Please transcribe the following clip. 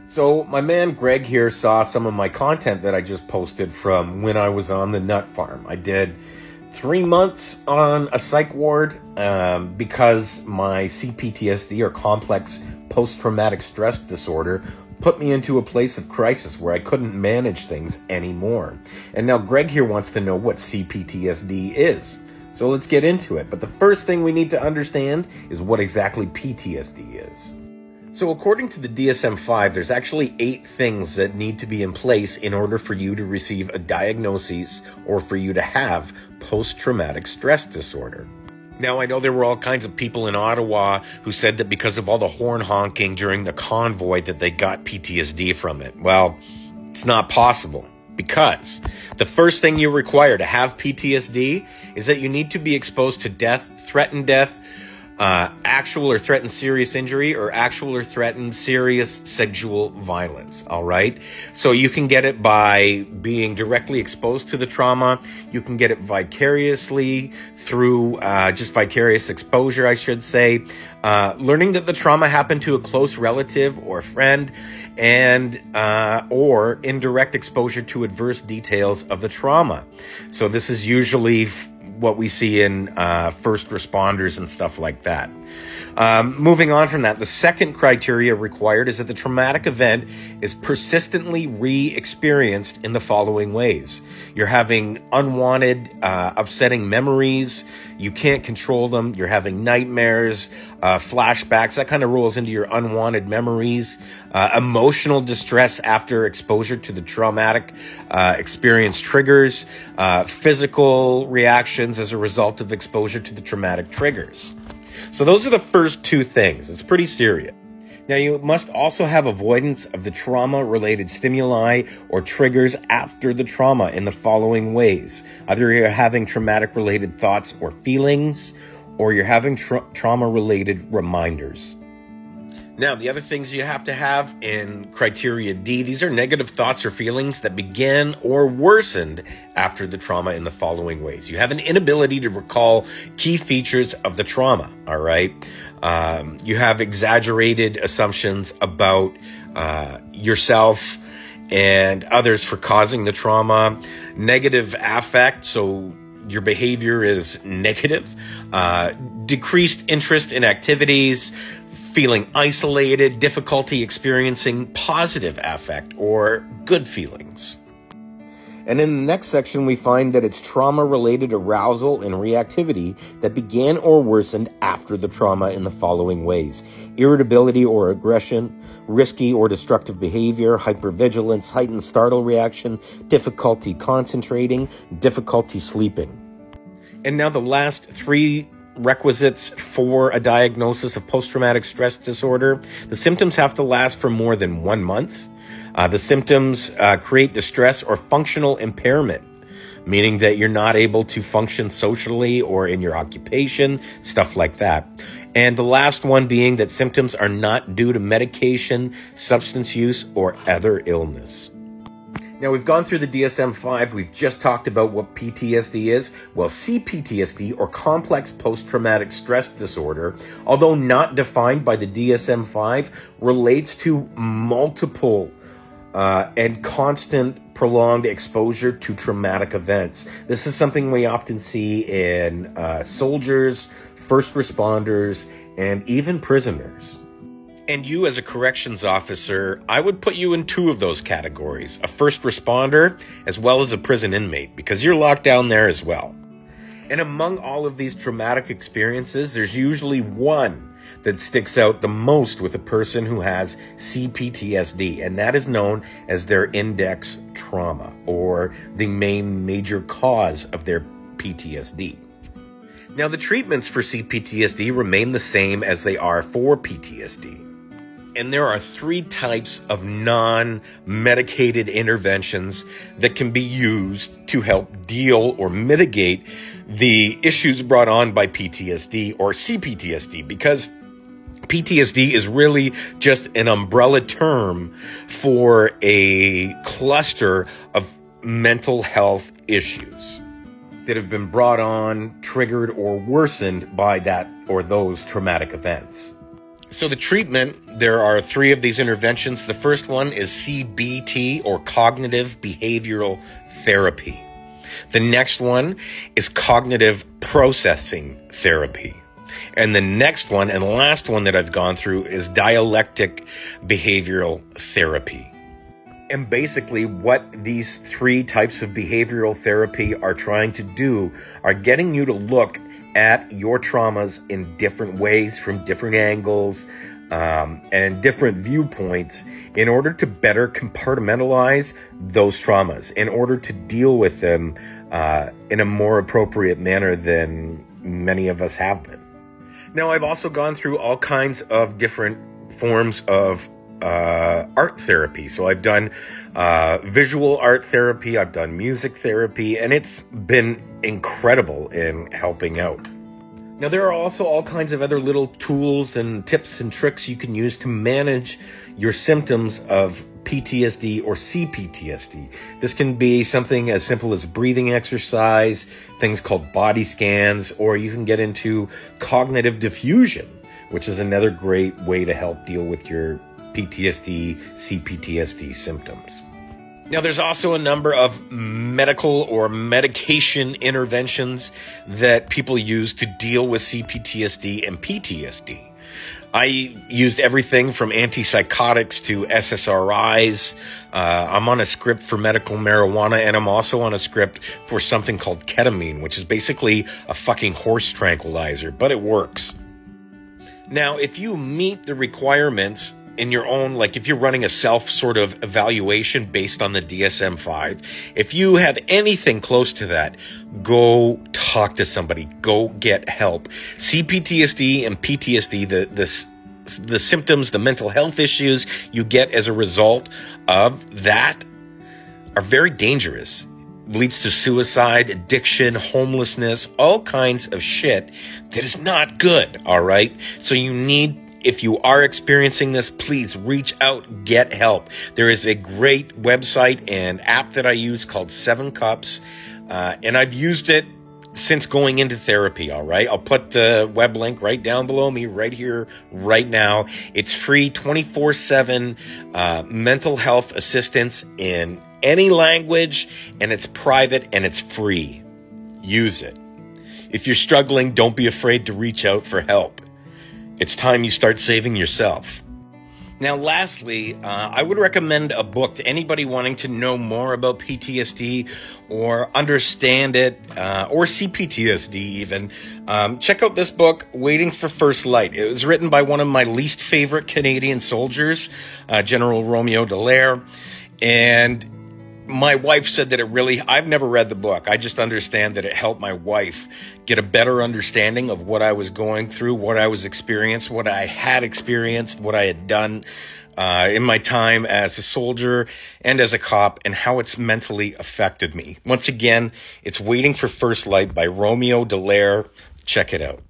So my man Greg here saw some of my content that I just posted from when I was on the nut farm. I did 3 months on a psych ward because my CPTSD, or complex post-traumatic stress disorder, put me into a place of crisis where I couldn't manage things anymore. And now Greg here wants to know what CPTSD is. So let's get into it. But the first thing we need to understand is what exactly PTSD is. So according to the DSM-5, there's actually 8 things that need to be in place in order for you to receive a diagnosis or for you to have post-traumatic stress disorder. Now, I know there were all kinds of people in Ottawa who said that because of all the horn honking during the convoy that they got PTSD from it. Well, it's not possible, because the first thing you require to have PTSD is that you need to be exposed to death, threatened death, actual or threatened serious injury, or actual or threatened serious sexual violence. All right. So you can get it by being directly exposed to the trauma. You can get it vicariously through just vicarious exposure, I should say. Learning that the trauma happened to a close relative or friend, and or indirect exposure to adverse details of the trauma. So this is usually what we see in first responders and stuff like that. Moving on from that, the second criteria required is that the traumatic event is persistently re-experienced in the following ways. You're having unwanted, upsetting memories. You can't control them. You're having nightmares, flashbacks. That kind of rolls into your unwanted memories. Emotional distress after exposure to the traumatic experience triggers. Physical reactions as a result of exposure to the traumatic triggers. So those are the first 2 things. It's pretty serious. Now, you must also have avoidance of the trauma-related stimuli or triggers after the trauma in the following ways. Either you're having traumatic-related thoughts or feelings, or you're having trauma-related reminders. Now, the other things you have to have in criteria D, these are negative thoughts or feelings that began or worsened after the trauma in the following ways. You have an inability to recall key features of the trauma, all right? You have exaggerated assumptions about yourself and others for causing the trauma. Negative affect, so your behavior is negative. Decreased interest in activities. Feeling isolated, difficulty experiencing positive affect or good feelings. And in the next section, we find that it's trauma-related arousal and reactivity that began or worsened after the trauma in the following ways: irritability or aggression, risky or destructive behavior, hypervigilance, heightened startle reaction, difficulty concentrating, difficulty sleeping. And now the last 3 requisites for a diagnosis of post-traumatic stress disorder. The symptoms have to last for more than 1 month. The symptoms create distress or functional impairment, meaning that you're not able to function socially or in your occupation, stuff like that. And the last one being that symptoms are not due to medication, substance use, or other illness. Now, we've gone through the DSM-5. We've just talked about what PTSD is. Well, CPTSD, or complex post-traumatic stress disorder, although not defined by the DSM-5, relates to multiple and constant prolonged exposure to traumatic events. This is something we often see in soldiers, first responders, and even prisoners. And you, as a corrections officer, I would put you in 2 of those categories: a first responder as well as a prison inmate, because you're locked down there as well. And among all of these traumatic experiences, there's usually one that sticks out the most with a person who has CPTSD, and that is known as their index trauma, or the main major cause of their PTSD. Now, the treatments for CPTSD remain the same as they are for PTSD. And there are 3 types of non-medicated interventions that can be used to help deal or mitigate the issues brought on by PTSD or CPTSD, because PTSD is really just an umbrella term for a cluster of mental health issues that have been brought on, triggered, or worsened by that or those traumatic events. So the treatment, there are 3 of these interventions. The first one is CBT, or cognitive behavioral therapy. The next one is cognitive processing therapy. And the next one and last one that I've gone through is dialectic behavioral therapy. And basically what these 3 types of behavioral therapy are trying to do are getting you to look at your traumas in different ways, from different angles, and different viewpoints, in order to better compartmentalize those traumas, in order to deal with them in a more appropriate manner than many of us have been. Now, I've also gone through all kinds of different forms of art therapy. So I've done visual art therapy, I've done music therapy, and it's been incredible in helping out. Now, there are also all kinds of other little tools and tips and tricks you can use to manage your symptoms of PTSD or CPTSD. This can be something as simple as breathing exercise, things called body scans, or you can get into cognitive diffusion, which is another great way to help deal with your PTSD, CPTSD symptoms. Now, there's also a number of medical or medication interventions that people use to deal with CPTSD and PTSD. I used everything from antipsychotics to SSRIs. I'm on a script for medical marijuana, and I'm also on a script for something called ketamine, which is basically a fucking horse tranquilizer, but it works. Now, if you meet the requirements in your own, like if you're running a self sort of evaluation based on the DSM-5, if you have anything close to that, go talk to somebody, go get help. CPTSD and PTSD, the symptoms, the mental health issues you get as a result of that are very dangerous. Leads to suicide, addiction, homelessness, all kinds of shit that is not good, all right? So you need, if you are experiencing this, please reach out, get help. There is a great website and app that I use called 7 Cups, and I've used it since going into therapy, all right? I'll put the web link right down below me, right here, right now. It's free, 24/7 mental health assistance in any language, and it's private and it's free. Use it. If you're struggling, don't be afraid to reach out for help. It's time you start saving yourself. Now, lastly, I would recommend a book to anybody wanting to know more about PTSD or understand it, or CPTSD even. Check out this book, Waiting for First Light. It was written by one of my least favorite Canadian soldiers, General Romeo Dallaire. And my wife said that I've never read the book. I just understand that it helped my wife get a better understanding of what I was going through, what I was experiencing, what I had experienced, what I had done in my time as a soldier and as a cop, and how it's mentally affected me. Once again, it's Waiting for First Light by Romeo Dallaire. Check it out.